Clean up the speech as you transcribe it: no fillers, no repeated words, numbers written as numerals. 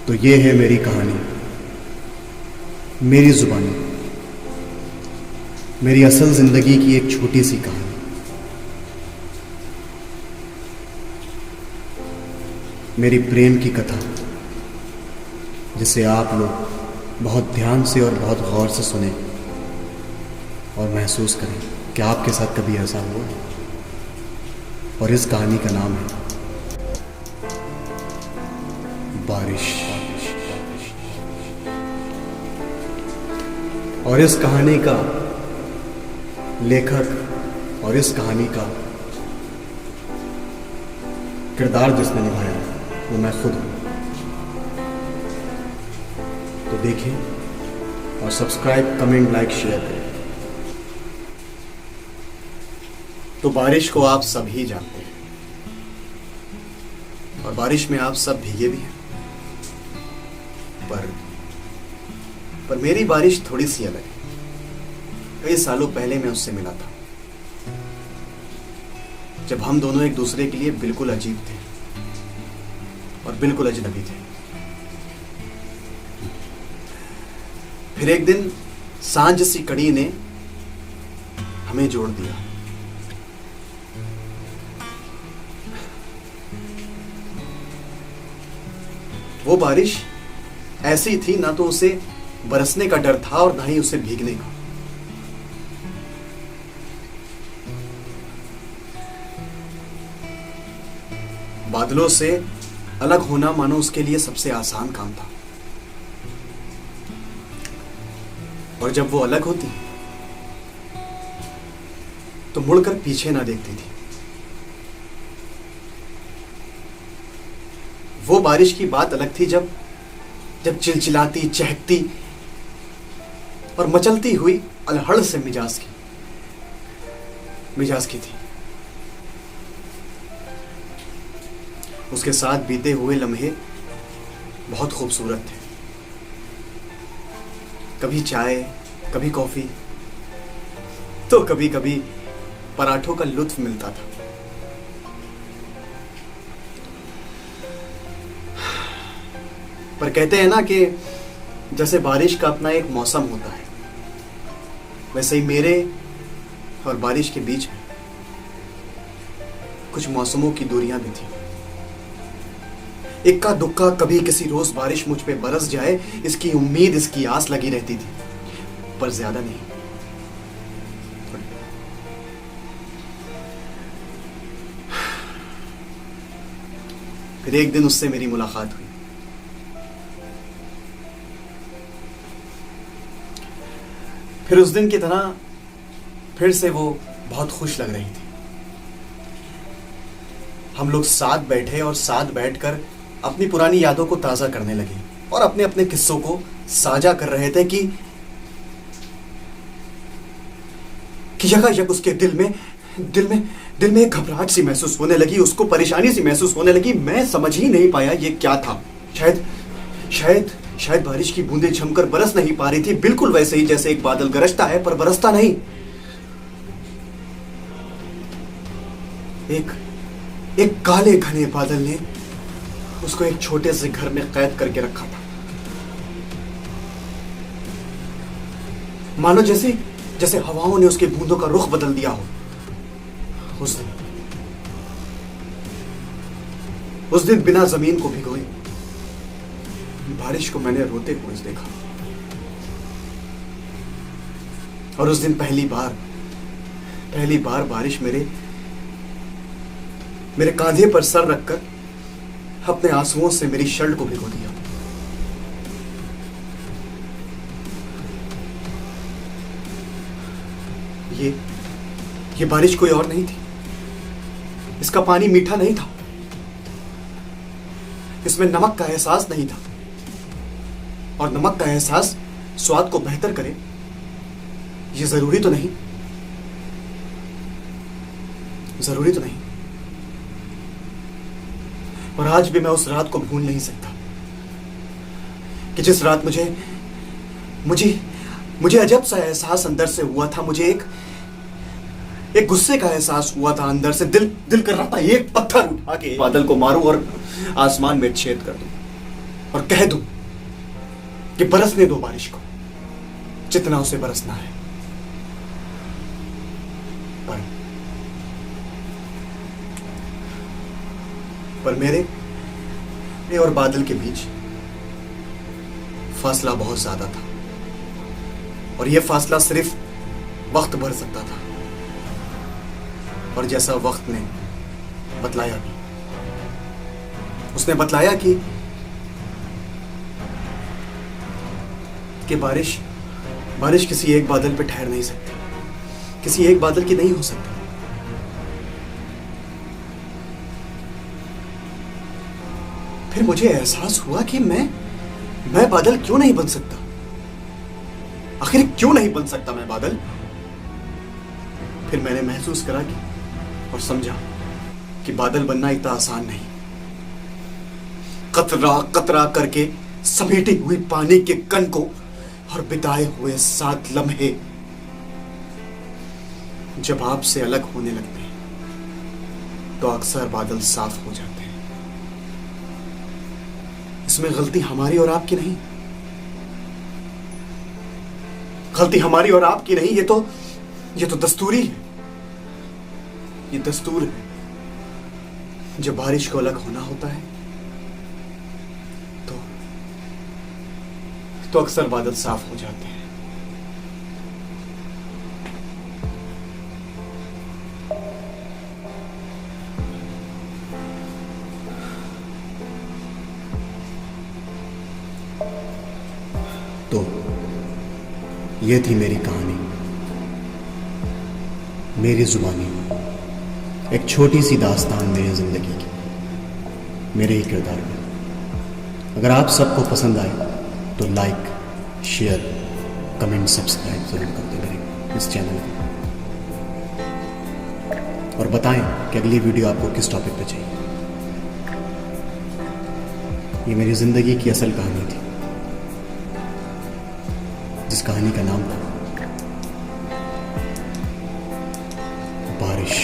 तो ये है मेरी कहानी, मेरी जुबानी, मेरी असल जिंदगी की एक छोटी सी कहानी। मेरी प्रेम की कथा, जिसे आप लोग बहुत ध्यान से और बहुत गौर से सुने और महसूस करें कि आपके साथ कभी ऐसा हुआ। और इस कहानी का नाम है बारिश। और इस कहानी का लेखक और इस कहानी का किरदार जिसने निभाया वो मैं खुद हूं। तो देखें और सब्सक्राइब, कमेंट, लाइक, शेयर करें। तो बारिश को आप सब ही जानते हैं और बारिश में आप सब भीगे भी हैं। पर मेरी बारिश थोड़ी सी अलग है। कई सालों पहले मैं उससे मिला था, जब हम दोनों एक दूसरे के लिए बिल्कुल अजीब थे और बिल्कुल अजनबी थे। फिर एक दिन सांझ सी कड़ी ने हमें जोड़ दिया। वो बारिश ऐसी थी, ना तो उसे बरसने का डर था और ना ही उसे भीगने का। बादलों से अलग होना मानो उसके लिए सबसे आसान काम था। और जब वो अलग होती तो मुड़कर पीछे ना देखती थी। वो बारिश की बात अलग थी, जब चिलचिलाती, चहकती और मचलती हुई अलहड़ से मिजाज की थी। उसके साथ बीते हुए लम्हे बहुत खूबसूरत थे। कभी चाय, कभी कॉफी, तो कभी कभी पराठों का लुत्फ मिलता था। पर कहते हैं ना कि जैसे बारिश का अपना एक मौसम होता है, वैसे ही मेरे और बारिश के बीच में कुछ मौसमों की दूरियां भी थी। इक्का दुक्का कभी किसी रोज बारिश मुझ पे बरस जाए, इसकी उम्मीद, इसकी आस लगी रहती थी, पर ज्यादा नहीं। फिर एक दिन उससे मेरी मुलाकात हुई। फिर उस दिन की तरह फिर से वो बहुत खुश लग रही थी। हम लोग साथ बैठे और साथ बैठकर अपनी पुरानी यादों को ताजा करने लगे और अपने अपने किस्सों को साझा कर रहे थे कि यकायक उसके दिल में एक घबराहट सी महसूस होने लगी, उसको परेशानी सी महसूस होने लगी। मैं समझ ही नहीं पाया ये क्या था। शायद बारिश की बूंदें जमकर बरस नहीं पा रही थी, बिल्कुल वैसे ही जैसे एक बादल गरजता है पर बरसता नहीं। एक काले घने बादल ने उसको एक छोटे से घर में कैद करके रखा था। मानो जैसे हवाओं ने उसके बूंदों का रुख बदल दिया हो। उस दिन बिना जमीन को भिगोए बारिश को मैंने रोते हुए देखा। और उस दिन पहली बार बारिश मेरे कांधे पर सर रखकर अपने आंसुओं से मेरी शर्ट को भिगो दिया। ये बारिश कोई और नहीं थी। इसका पानी मीठा नहीं था, इसमें नमक का एहसास नहीं था। और नमक का एहसास स्वाद को बेहतर करे, ये जरूरी तो नहीं। और आज भी मैं उस रात को भूल नहीं सकता कि जिस रात मुझे अजब सा एहसास अंदर से हुआ था। मुझे एक गुस्से का एहसास हुआ था अंदर से। दिल कर रहा था एक पत्थर उठा के बादल को मारूं और आसमान में छेद कर दूं। और कह दूं कि बरसने दो बारिश को जितना उसे बरसना है। पर मेरे और बादल के बीच फासला बहुत ज्यादा था और यह फासला सिर्फ वक्त भर सकता था। और जैसा वक्त ने बतलाया भी, उसने बतलाया कि बारिश किसी एक बादल पे ठहर नहीं सकती, किसी एक बादल की नहीं हो सकती। फिर मुझे एहसास हुआ कि मैं बादल क्यों नहीं बन सकता। आखिर क्यों नहीं बन सकता मैं बादल। फिर मैंने महसूस करा कि और समझा कि बादल बनना इतना आसान नहीं। कतरा कतरा करके समेटी हुई पानी के कण को और बिताए हुए 7 लम्हे जब आपसे अलग होने लगते हैं तो अक्सर बादल साफ हो जाते हैं। इसमें गलती हमारी और आपकी नहीं, गलती हमारी और आपकी नहीं, ये तो दस्तूरी है। ये दस्तूर है। जब बारिश को अलग होना होता है तो अक्सर बादल साफ हो जाते हैं। तो ये थी मेरी कहानी, मेरी जुबानी, एक छोटी सी दास्तान मेरी जिंदगी की, मेरे ही किरदार में। अगर आप सबको पसंद आए तो लाइक, शेयर, कमेंट, सब्सक्राइब जरूर करते रहें इस चैनल को और बताएं कि अगली वीडियो आपको किस टॉपिक पे चाहिए। ये मेरी जिंदगी की असल कहानी थी, जिस कहानी का नाम था बारिश।